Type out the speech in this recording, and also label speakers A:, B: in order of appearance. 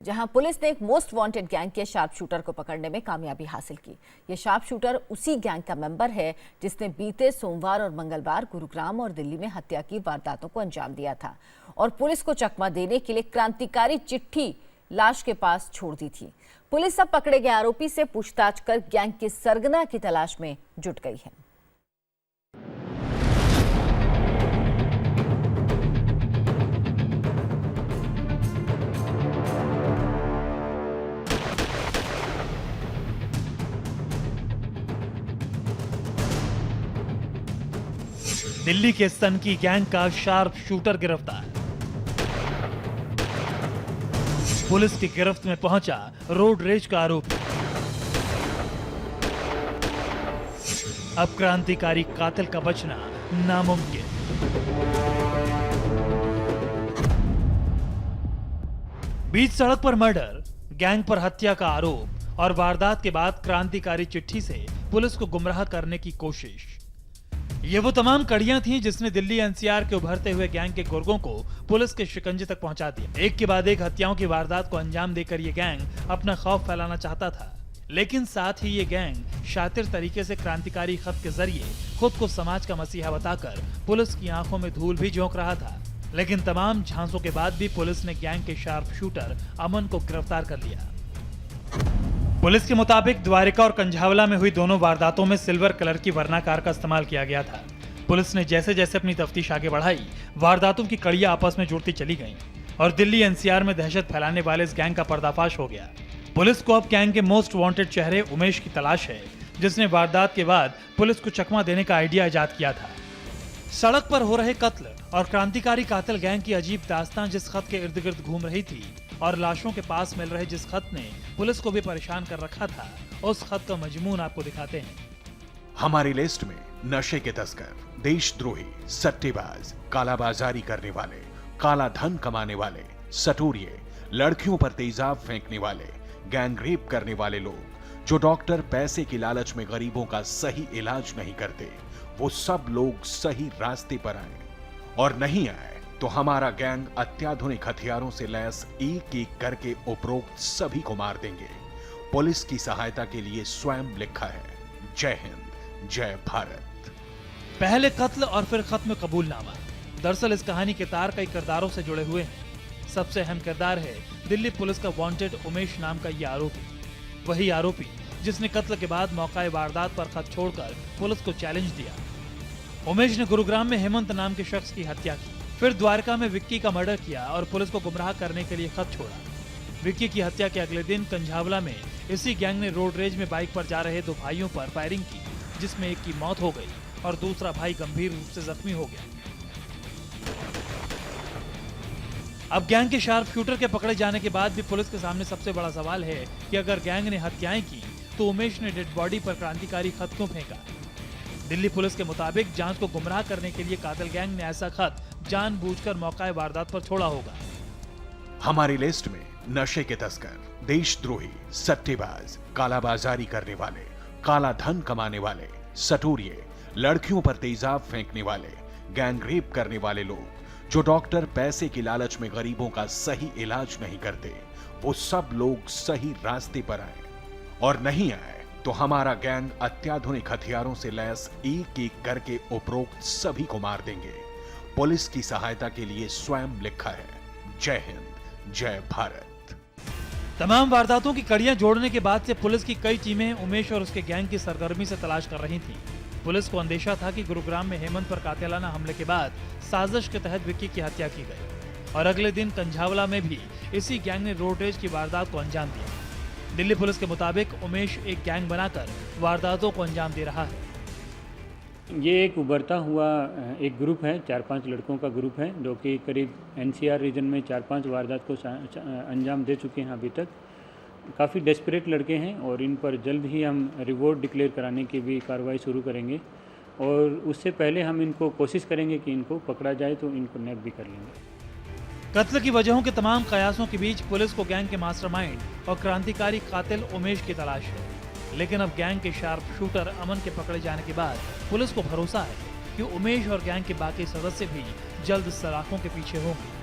A: जहां पुलिस ने एक मोस्ट वांटेड गैंग के शार्प शूटर को पकड़ने में कामयाबी हासिल की। ये शार्प शूटर उसी गैंग का मेंबर है जिसने बीते सोमवार और मंगलवार गुरुग्राम और दिल्ली में हत्या की वारदातों को अंजाम दिया था और पुलिस को चकमा देने के लिए क्रांतिकारी चिट्ठी लाश के पास छोड़ दी थी। पुलिस अब पकड़े गए आरोपी से पूछताछ कर गैंग के सरगना की तलाश में जुट गई है।
B: दिल्ली के सन की गैंग का शार्प शूटर गिरफ्तार। पुलिस की गिरफ्त में पहुंचा रोड रेज का आरोपी। अब क्रांतिकारी कातिल का बचना नामुमकिन। बीच सड़क पर मर्डर, गैंग पर हत्या का आरोप और वारदात के बाद क्रांतिकारी चिट्ठी से पुलिस को गुमराह करने की कोशिश। ये वो तमाम कड़ियां थीं जिसने दिल्ली एनसीआर के उभरते हुए गैंग के गुर्गों को पुलिस के शिकंजे तक पहुंचा दिया। एक के बाद एक हत्याओं की वारदात को अंजाम देकर ये गैंग अपना खौफ फैलाना चाहता था, लेकिन साथ ही ये गैंग शातिर तरीके से क्रांतिकारी खत के जरिए खुद को समाज का मसीहा बताकर पुलिस की आंखों में धूल भी झोंक रहा था। लेकिन तमाम झांसों के बाद भी पुलिस ने गैंग के शार्प शूटर अमन को गिरफ्तार कर लिया। पुलिस के मुताबिक द्वारिका और कंझावला में हुई दोनों वारदातों में सिल्वर कलर की वर्ना कार का इस्तेमाल किया गया था। पुलिस ने जैसे जैसे अपनी तफ्तीश आगे बढ़ाई, वारदातों की कड़ियां आपस में जुड़ती चली गईं और दिल्ली एनसीआर में दहशत फैलाने वाले इस गैंग का पर्दाफाश हो गया। पुलिस को अब गैंग के मोस्ट वांटेड चेहरे उमेश की तलाश है, जिसने वारदात के बाद पुलिस को चकमा देने का आइडिया इजाद किया था। सड़क पर हो रहे कत्ल और क्रांतिकारी कातिल गैंग की अजीब दास्तान जिस खत के इर्द गिर्द घूम रही थी और लाशों के पास मिल रहे जिस खत ने पुलिस को भी परेशान कर रखा था, उस खत का मजमून आपको दिखाते हैं।
C: हमारी लिस्ट में नशे के तस्कर, देशद्रोही, सट्टेबाज, कालाबाजारी करने वाले, काला धन कमाने वाले, सटोरिये, लड़कियों पर तेजाब फेंकने वाले, गैंग रेप करने वाले लोग, जो डॉक्टर पैसे की लालच में गरीबों का सही इलाज नहीं करते, वो सब लोग सही रास्ते पर आए और नहीं आए तो हमारा गैंग अत्याधुनिक हथियारों से लैस एक एक करके उपरोक्त सभी को मार देंगे। पुलिस की सहायता के लिए स्वयं लिखा है। जय हिंद, जय भारत।
B: पहले कत्ल और फिर खत्म कबूलनामा। दरअसल इस कहानी के तार कई किरदारों से जुड़े हुए हैं। सबसे अहम किरदार है दिल्ली पुलिस का वांटेड उमेश नाम का ये आरोपी। वही आरोपी जिसने कत्ल के बाद मौका वारदात पर खत छोड़कर पुलिस को चैलेंज दिया। उमेश ने गुरुग्राम में हेमंत नाम के शख्स की हत्या की, फिर द्वारका में विक्की का मर्डर किया और पुलिस को गुमराह करने के लिए खत छोड़ा। विक्की की हत्या के अगले दिन कंझावला में इसी गैंग ने रोड रेज में बाइक पर जा रहे दो भाइयों पर फायरिंग की, जिसमें एक की मौत हो गई और दूसरा भाई गंभीर रूप से जख्मी हो गया। अब गैंग के शार्प शूटर के पकड़े जाने के बाद भी पुलिस के सामने सबसे बड़ा सवाल है कि अगर गैंग ने हत्याएं की तो उमेश ने डेड बॉडी पर क्रांतिकारी खत क्यों फेंका। दिल्ली पुलिस के मुताबिक जांच को गुमराह करने के लिए कातिल गैंग ने ऐसा खत जानबूझकर मौका वारदात पर छोड़ा होगा।
C: हमारी लिस्ट में नशे के तस्कर, देशद्रोही, सट्टेबाज, कालाबाजारी करने वाले, काला धन कमाने वाले, सटोरिये, लड़कियों पर तेजाब फेंकने वाले, गैंग रेप करने वाले लोग, जो डॉक्टर पैसे की लालच में गरीबों का सही इलाज नहीं करते, वो सब लोग सही रास्ते पर आए और नहीं आए तो हमारा गैंग अत्याधुनिक हथियारों से लैस एक एक करके उपरोक्त सभी को मार देंगे। पुलिस की सहायता के लिए स्वयं लिखा है। जय हिंद, जय भारत।
B: तमाम वारदातों की कड़ियां जोड़ने के बाद से पुलिस की कई टीमें उमेश और उसके गैंग की सरगर्मी से तलाश कर रही थीं। पुलिस को अंदेशा था कि गुरुग्राम में हेमंत पर कातिलाना हमले के बाद साजिश के तहत विक्की की हत्या की गई और अगले दिन कंझावला में भी इसी गैंग ने रोड रेज की वारदात को अंजाम दिया। दिल्ली पुलिस के मुताबिक उमेश एक गैंग बनाकर वारदातों को अंजाम दे रहा है।
D: ये एक उभरता हुआ एक ग्रुप है, 4-5 लड़कों का ग्रुप है, जो कि करीब एनसीआर रीजन में 4-5 वारदात को अंजाम दे चुके हैं अभी तक। काफ़ी डेस्परेट लड़के हैं और इन पर जल्द ही हम रिवॉर्ड डिक्लेयर कराने की भी कार्रवाई शुरू करेंगे और उससे पहले हम इनको कोशिश करेंगे कि इनको पकड़ा जाए तो इनको नैप भी कर लेंगे।
B: कत्ल की वजहों के तमाम कयासों के बीच पुलिस को गैंग के मास्टरमाइंड और क्रांतिकारी कातिल उमेश की तलाश है, लेकिन अब गैंग के शार्प शूटर अमन के पकड़े जाने के बाद पुलिस को भरोसा है कि उमेश और गैंग के बाकी सदस्य भी जल्द सलाखों के पीछे होंगे।